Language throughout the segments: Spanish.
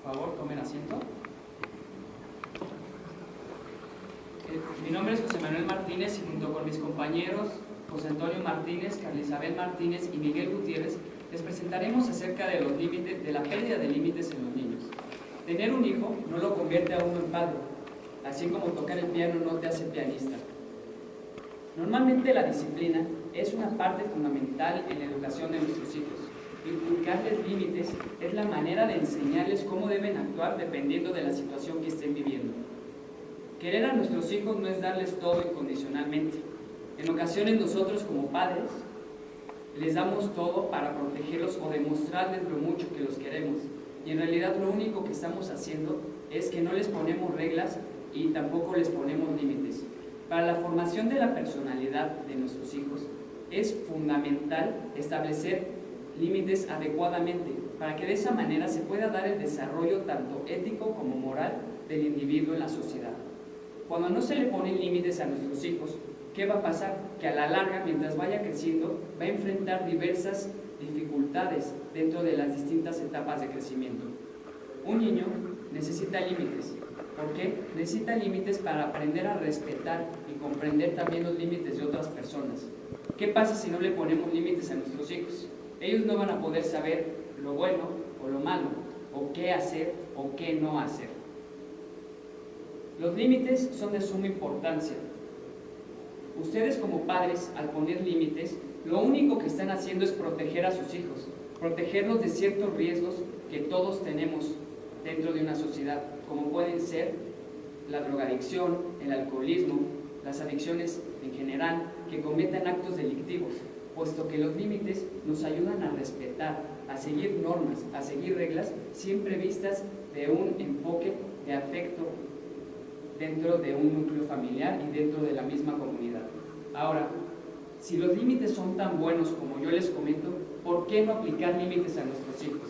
favor, tomen asiento. Mi nombre es José Manuel Martínez y junto con mis compañeros José Antonio Martínez, Carla Isabel Martínez y Miguel Gutiérrez les presentaremos acerca de los límites, de la pérdida de límites en los niños. Tener un hijo no lo convierte a uno en padre, así como tocar el piano no te hace pianista. Normalmente la disciplina es una parte fundamental en la educación de nuestros hijos. Inculcarles límites es la manera de enseñarles cómo deben actuar dependiendo de la situación que estén viviendo. Querer a nuestros hijos no es darles todo incondicionalmente. En ocasiones nosotros como padres les damos todo para protegerlos o demostrarles lo mucho que los queremos. Y en realidad lo único que estamos haciendo es que no les ponemos reglas y tampoco les ponemos límites. Para la formación de la personalidad de nuestros hijos es fundamental establecer límites adecuadamente para que de esa manera se pueda dar el desarrollo tanto ético como moral del individuo en la sociedad. Cuando no se le ponen límites a nuestros hijos, ¿qué va a pasar? Que a la larga, mientras vaya creciendo, va a enfrentar diversas dificultades dentro de las distintas etapas de crecimiento. Un niño necesita límites. ¿Por qué? Necesita límites para aprender a respetar y comprender también los límites de otras personas. ¿Qué pasa si no le ponemos límites a nuestros hijos? Ellos no van a poder saber lo bueno o lo malo, o qué hacer o qué no hacer. Los límites son de suma importancia. Ustedes como padres, al poner límites, lo único que están haciendo es proteger a sus hijos, protegerlos de ciertos riesgos que todos tenemos dentro de una sociedad, como pueden ser la drogadicción, el alcoholismo, las adicciones en general, que cometan actos delictivos, puesto que los límites nos ayudan a respetar, a seguir normas, a seguir reglas, siempre vistas de un enfoque de afecto dentro de un núcleo familiar y dentro de la misma comunidad. Ahora, si los límites son tan buenos como yo les comento, ¿por qué no aplicar límites a nuestros hijos?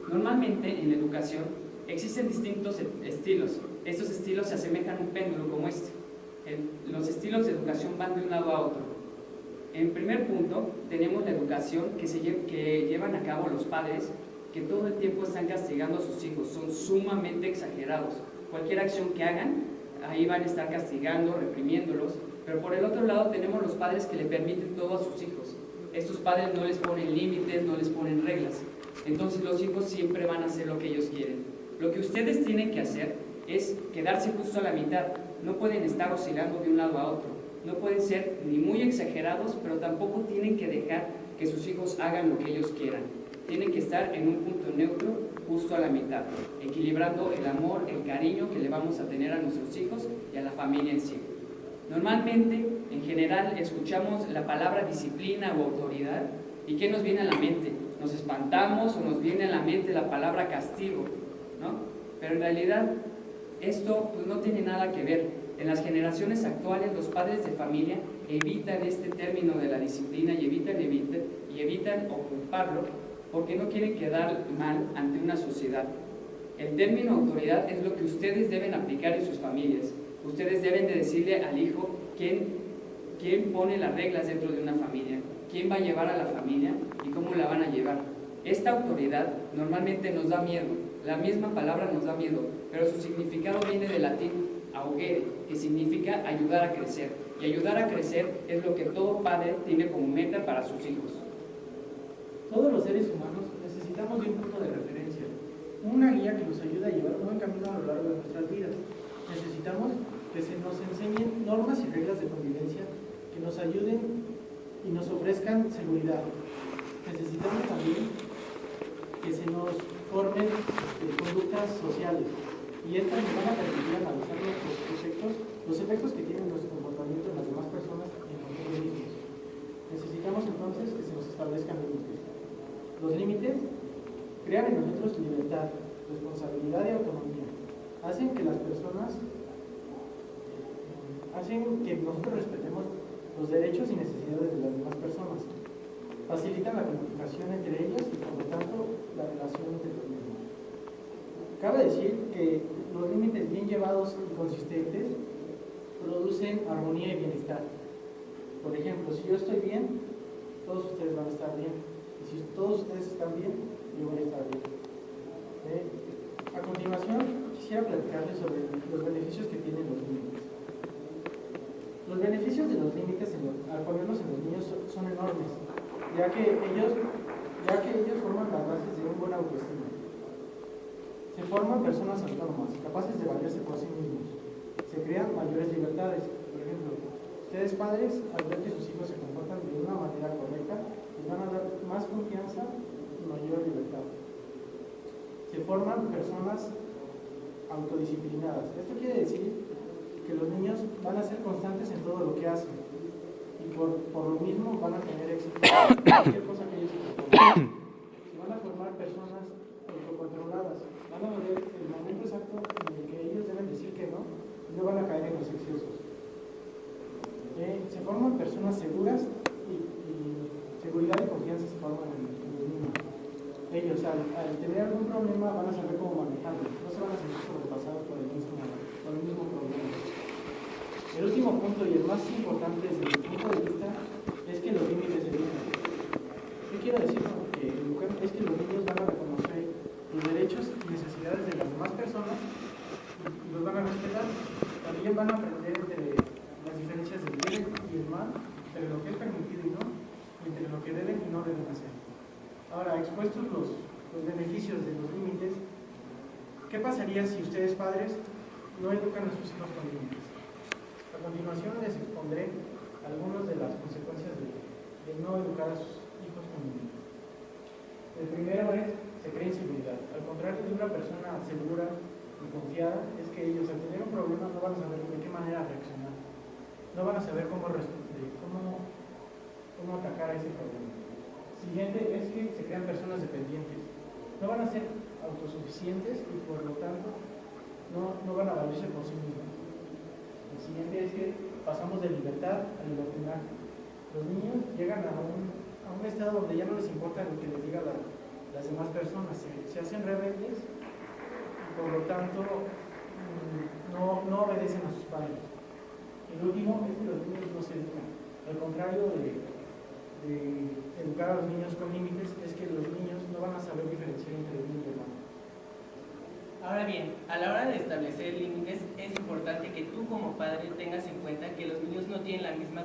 Normalmente en la educación existen distintos estilos. Estos estilos se asemejan a un péndulo como este. Los estilos de educación van de un lado a otro. En primer punto, tenemos la educación que llevan a cabo los padres, que todo el tiempo están castigando a sus hijos, son sumamente exagerados. Cualquier acción que hagan, ahí van a estar castigando, reprimiéndolos. Pero por el otro lado tenemos los padres que le permiten todo a sus hijos. Estos padres no les ponen límites, no les ponen reglas. Entonces los hijos siempre van a hacer lo que ellos quieren. Lo que ustedes tienen que hacer es quedarse justo a la mitad. No pueden estar oscilando de un lado a otro. No pueden ser ni muy exagerados, pero tampoco tienen que dejar que sus hijos hagan lo que ellos quieran. Tienen que estar en un punto neutro, justo a la mitad, equilibrando el amor, el cariño que le vamos a tener a nuestros hijos y a la familia en sí. Normalmente, en general, escuchamos la palabra disciplina o autoridad, ¿y qué nos viene a la mente? Nos espantamos o nos viene a la mente la palabra castigo, ¿no? Pero en realidad, esto pues, no tiene nada que ver. En las generaciones actuales, los padres de familia evitan este término de la disciplina y evitan ocuparlo porque no quieren quedar mal ante una sociedad. El término autoridad es lo que ustedes deben aplicar en sus familias. Ustedes deben de decirle al hijo quién pone las reglas dentro de una familia, quién va a llevar a la familia y cómo la van a llevar. Esta autoridad normalmente nos da miedo, la misma palabra nos da miedo, pero su significado viene del latín augere, que significa ayudar a crecer. Y ayudar a crecer es lo que todo padre tiene como meta para sus hijos. Todos los seres humanos necesitamos de un punto de referencia, una guía que nos ayude a llevar un buen camino a lo largo de nuestras vidas. Necesitamos que se nos enseñen normas y reglas de convivencia que nos ayuden y nos ofrezcan seguridad. Necesitamos también que se nos formen conductas sociales y estas nos van a permitir analizar los efectos que tiene nuestro comportamiento en las demás personas y en nosotros mismos. Necesitamos entonces que se nos establezcan límites. Los límites crean en nosotros libertad, responsabilidad y autonomía. Hacen que nosotros respetemos los derechos y necesidades de las demás personas. Facilitan la comunicación entre ellas y por lo tanto la relación entre los mismos. Cabe decir que los límites bien llevados y consistentes producen armonía y bienestar. Por ejemplo, si yo estoy bien, todos ustedes van a estar bien. Y si todos ustedes están bien, yo voy a estar bien. A continuación, quisiera platicarles sobre los beneficios que tienen los límites. Los beneficios de los límites al ponerlos en los niños son enormes, ya que ellos forman las bases de un buen autoestima. Se forman personas autónomas, capaces de valerse por sí mismos. Se crean mayores libertades. Por ejemplo, ustedes padres, al ver que sus hijos se comportan de una manera correcta, les van a dar más confianza y mayor libertad. Se forman personas autodisciplinadas. Esto quiere decir que los niños van a ser constantes en todo lo que hacen y por lo mismo van a tener éxito en cualquier cosa que ellos se propongan. Se van a formar personas autocontroladas, van a ver el momento exacto en el que ellos deben decir que no y no van a caer en los excesos. Se forman personas seguras y seguridad y confianza se forman en los niños. Ellos al tener algún problema van a saber cómo manejarlo, no se van a sentir sobrepasados por el mismo problema. El último punto y el más importante desde mi punto de vista es que los límites se educan. ¿Qué quiero decir con que educan? Es que los niños van a reconocer los derechos y necesidades de las demás personas y los van a respetar. También van a aprender entre las diferencias del bien y el mal, entre lo que es permitido y no, y entre lo que deben y no deben hacer. Ahora, expuestos los beneficios de los límites, ¿qué pasaría si ustedes padres no educan a sus hijos con límites? A continuación les expondré algunas de las consecuencias de no educar a sus hijos con límites. El primero es, se crea inseguridad. Al contrario de una persona segura y confiada, es que ellos al tener un problema no van a saber de qué manera reaccionar. No van a saber cómo atacar a ese problema. Siguiente es que se crean personas dependientes. No van a ser autosuficientes y por lo tanto no van a valerse por sí mismos. El siguiente es que pasamos de libertad a libertinaje. Los niños llegan a un estado donde ya no les importa lo que les digan las demás personas, se hacen rebeldes y por lo tanto no obedecen a sus padres. El último es que los niños no se educan. Al contrario de educar a los niños con límites, es que los niños no van a saber diferenciar entre bien y mal. Ahora bien, a la hora de establecer límites es importante que tú como padre tengas en cuenta que los niños no tienen la misma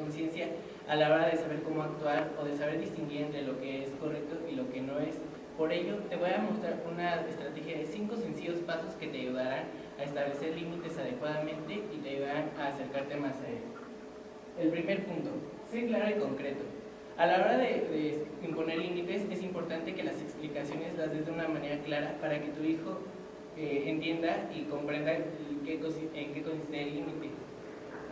conciencia a la hora de saber cómo actuar o de saber distinguir entre lo que es correcto y lo que no es. Por ello, te voy a mostrar una estrategia de 5 sencillos pasos que te ayudarán a establecer límites adecuadamente y te ayudarán a acercarte más a ellos. El primer punto, sé claro y concreto. A la hora de imponer límites es importante que las explicaciones las des de una manera clara para que tu hijo entienda y comprenda en qué consiste el límite.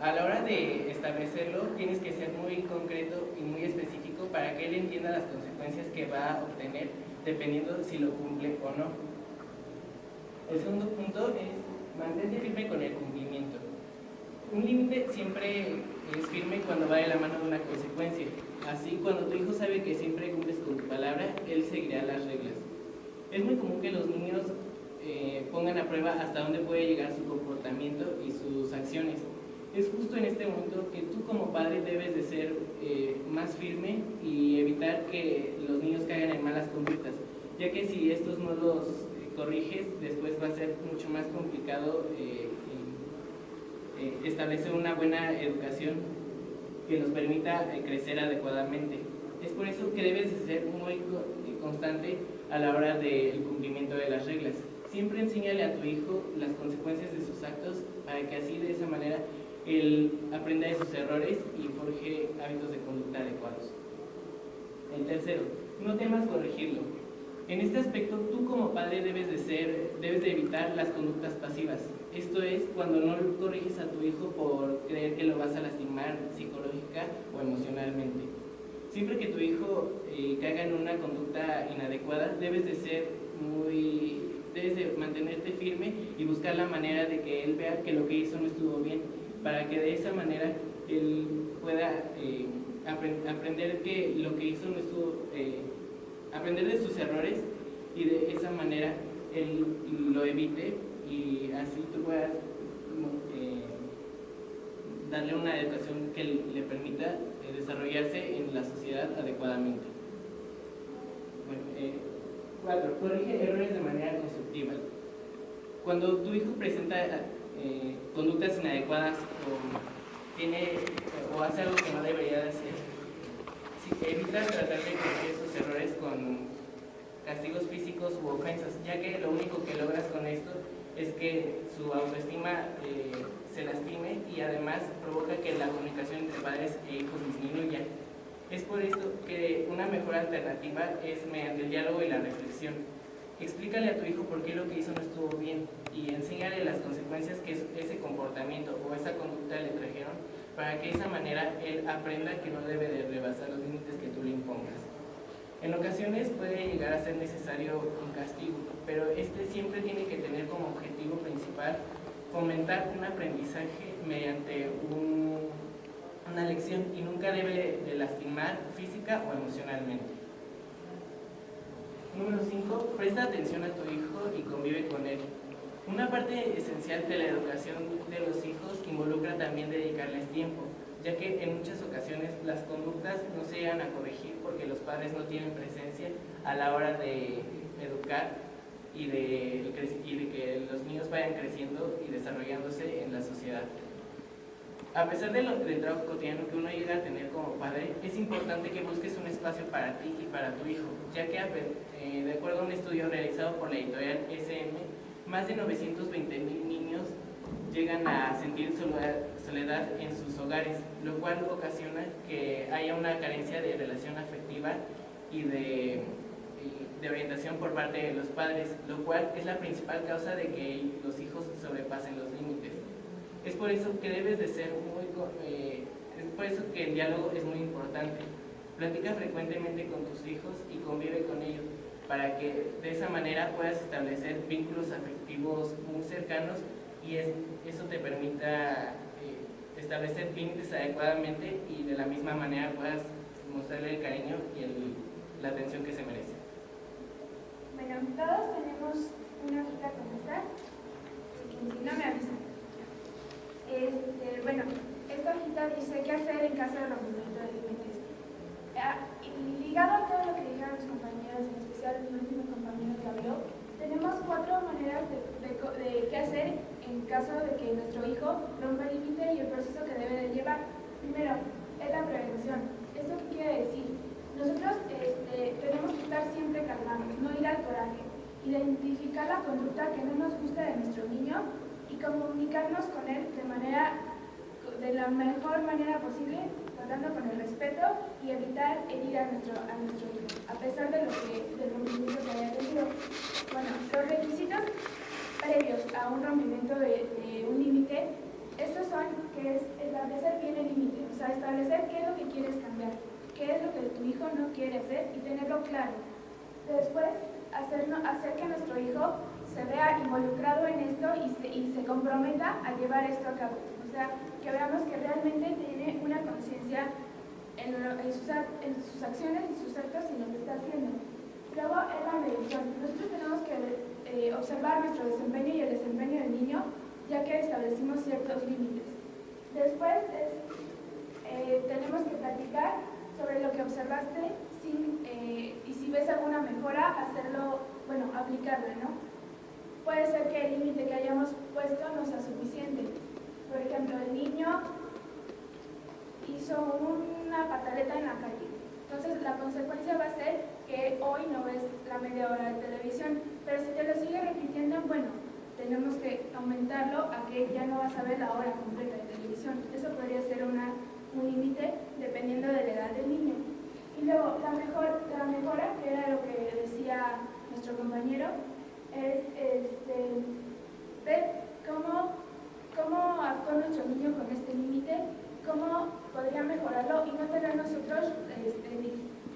A la hora de establecerlo tienes que ser muy concreto y muy específico para que él entienda las consecuencias que va a obtener dependiendo si lo cumple o no. El segundo punto es mantente firme con el cumplimiento. Un límite siempre es firme cuando va de la mano de una consecuencia. Así, cuando tu hijo sabe que siempre cumples con tu palabra, él seguirá las reglas. Es muy común que los niños pongan a prueba hasta dónde puede llegar su comportamiento y sus acciones. Es justo en este momento que tú como padre debes de ser más firme y evitar que los niños caigan en malas conductas, ya que si estos no los corriges, después va a ser mucho más complicado establecer una buena educación que nos permita crecer adecuadamente. Es por eso que debes de ser muy constante a la hora del cumplimiento de las reglas. Siempre enséñale a tu hijo las consecuencias de sus actos para que así de esa manera él aprenda de sus errores y forje hábitos de conducta adecuados. El tercero, no temas corregirlo. En este aspecto, tú como padre debes de evitar las conductas pasivas. Esto es cuando no corriges a tu hijo por creer que lo vas a lastimar psicológica o emocionalmente. Siempre que tu hijo caiga en una conducta inadecuada, debes de mantenerte firme y buscar la manera de que él vea que lo que hizo no estuvo bien, para que de esa manera él pueda aprender que lo que hizo no estuvo, aprender de sus errores y de esa manera él lo evite y así tú puedas darle una educación que le permita desarrollarse en la sociedad adecuadamente. Bueno, 4. Corrige errores de manera constructiva. Cuando tu hijo presenta conductas inadecuadas o hace algo que no debería de hacer, evita tratar de corregir estos errores con castigos físicos u ofensas, ya que lo único que logras con esto es que su autoestima se lastime y además provoca que la comunicación entre padres e hijos disminuya. Es por esto que una mejor alternativa es mediante el diálogo y la reflexión. Explícale a tu hijo por qué lo que hizo no estuvo bien y enséñale las consecuencias que ese comportamiento o esa conducta le trajeron, para que de esa manera él aprenda que no debe de rebasar los límites que tú le impongas. En ocasiones puede llegar a ser necesario un castigo, pero este siempre tiene que tener como objetivo principal fomentar un aprendizaje mediante una lección y nunca debe de lastimar física o emocionalmente. Número 5. Presta atención a tu hijo y convive con él. Una parte esencial de la educación de los hijos involucra también dedicarles tiempo, ya que en muchas ocasiones las conductas no se llegan a corregir porque los padres no tienen presencia a la hora de educar y de que los niños vayan creciendo y desarrollándose en la sociedad. A pesar del trabajo cotidiano que uno llega a tener como padre, es importante que busques un espacio para ti y para tu hijo, ya que de acuerdo a un estudio realizado por la editorial SM, más de 920,000 niños llegan a sentir soledad en sus hogares, lo cual ocasiona que haya una carencia de relación afectiva y de orientación por parte de los padres, lo cual es la principal causa de que los hijos sobrepasen los límites. Es por eso que debes de ser es por eso que el diálogo es muy importante. Platica frecuentemente con tus hijos y convive con ellos, para que de esa manera puedas establecer vínculos afectivos muy cercanos y eso te permita establecer límites adecuadamente y de la misma manera puedas mostrarle el cariño y la atención que se merece. Bueno, todos tenemos una hojita con esta, si no me avisan. Bueno, esta hojita dice qué hacer en caso de rompimiento de límites. Y ligado a todo lo que dijeron los compañeros, en especial el último compañero que habló, tenemos 4 maneras de qué hacer en caso de que nuestro hijo rompa el límite y el proceso que debe de llevar. Primero, es la prevención. ¿Esto qué quiere decir? Nosotros tenemos que estar siempre calmados, no ir al coraje, identificar la conducta que no nos gusta de nuestro niño y comunicarnos con él de la mejor manera posible, tratando con el respeto y evitar herir a nuestro hijo, a pesar del rompimiento que haya tenido. Bueno, los requisitos previos a un rompimiento de un límite, estos son que es establecer bien el límite, o sea, establecer qué es lo que quieres cambiar, qué es lo que tu hijo no quiere hacer y tenerlo claro. Después, hacer que nuestro hijo se vea involucrado en esto y se comprometa a llevar esto a cabo. O sea, que veamos que realmente tiene una conciencia en sus acciones y sus actos y lo que está haciendo. Luego es la medición. Nosotros tenemos que observar nuestro desempeño y el desempeño del niño, ya que establecimos ciertos límites. Después tenemos que platicar sobre lo que observaste y si ves alguna mejora, aplicarla, ¿no? Puede ser que el límite que hayamos puesto no sea suficiente. Por ejemplo, el niño hizo una pataleta en la calle. Entonces, la consecuencia va a ser que hoy no ves la media hora de televisión, pero si te lo sigue repitiendo, bueno, tenemos que aumentarlo a que ya no vas a ver la hora completa de televisión. Eso podría ser un límite dependiendo de la edad del niño. Y luego, la mejora, que era lo que decía nuestro compañero, es ver cómo actuó nuestro niño con este límite, cómo podría mejorarlo y no tener nosotros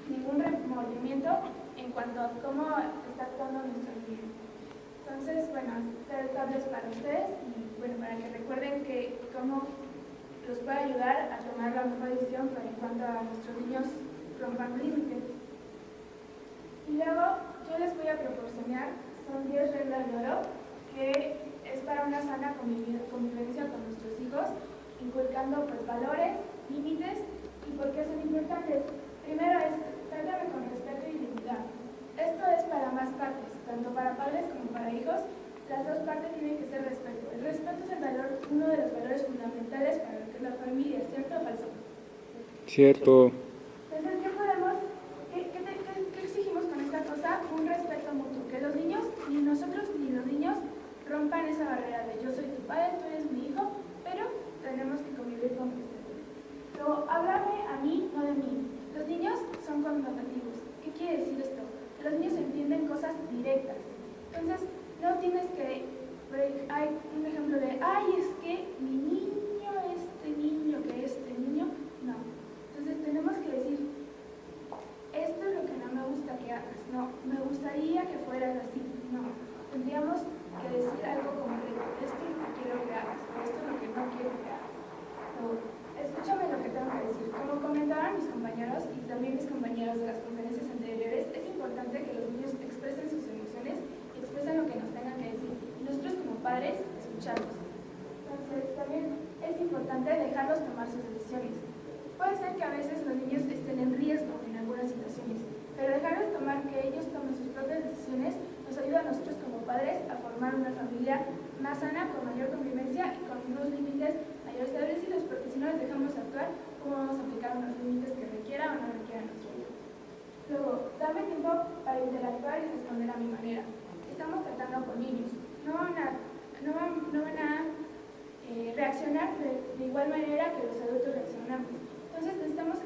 ningún remordimiento en cuanto a cómo está actuando nuestro niño. Entonces, bueno, estas tablas para ustedes y bueno, para que recuerden que cómo los puede ayudar a tomar la mejor decisión en cuanto a nuestros niños rompan límites. Y luego yo les voy a proporcionar, son 10 reglas de oro, que es para una sana convivencia con nuestros hijos, inculcando pues valores, límites y por qué son importantes. Primero es, trátame con respeto y dignidad. Esto es para ambas partes, tanto para padres como para hijos. Las dos partes tienen uno de los valores fundamentales para lo que es la familia, ¿cierto o falso? Cierto. Entonces, ¿qué exigimos con esta cosa? Un respeto mutuo, que los niños, ni nosotros ni los niños, rompan esa barrera de yo soy tu padre, tú eres mi hijo, pero tenemos que convivir con respeto. Luego, hablarme a mí, no de mí. Los niños son connotativos. ¿Qué quiere decir esto? Que los niños entienden cosas directas. Entonces, no tienes que... Hay un ejemplo de, ay, es que mi niño, que este niño, no. Entonces, tenemos que decir, esto es lo que no me gusta que hagas, no, me gustaría que fueras así, no. Tendríamos que decir algo concreto, esto es lo que quiero que hagas, esto es lo que no quiero que hagas. Luego, escúchame lo que tengo que decir. Como comentaban mis compañeros y también mis compañeros de las conferencias anteriores, es importante que los niños expresen sus emociones, expresen lo que nos tengan que decir. Y nosotros como padres, escucharlos. Entonces, también es importante dejarlos tomar sus decisiones. Puede ser que a veces los niños estén en riesgo en algunas situaciones, pero dejarlos tomar, que ellos tomen sus propias decisiones, nos ayuda a nosotros como padres a formar una familia más sana, con mayor convivencia y con unos límites mayor establecidos, porque si no les dejamos actuar, ¿cómo vamos a aplicar unos límites que requiera o no requiera nuestro hijo? Luego, darme tiempo para interactuar y responder a mi manera. Estamos tratando con niños, no van a reaccionar de igual manera que los adultos reaccionamos. Entonces necesitamos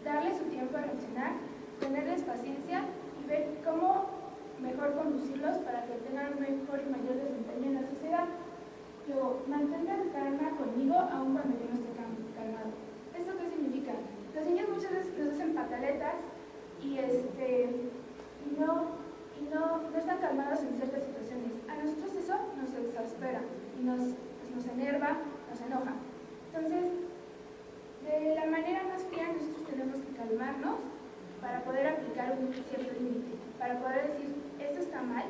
darles su tiempo a reaccionar, tenerles paciencia y ver cómo mejor conducirlos para que tengan un mejor y mayor desempeño en la sociedad. Luego, mantente calma conmigo aun cuando yo no esté calmado. ¿Esto qué significa? Los niños muchas veces nos hacen pataletas y no están calmados en ciertas situaciones. A nosotros eso nos exaspera y nos enerva, nos enoja. Entonces, de la manera más fría nosotros tenemos que calmarnos para poder aplicar un cierto límite, para poder decir, esto está mal,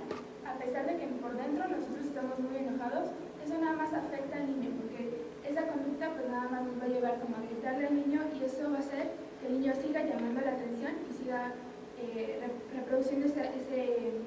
a pesar de que por dentro nosotros estamos muy enojados, eso nada más afecta al niño, porque esa conducta pues nada más nos va a llevar como a gritarle al niño y eso va a hacer que el niño siga llamando la atención y siga reproduciendo ese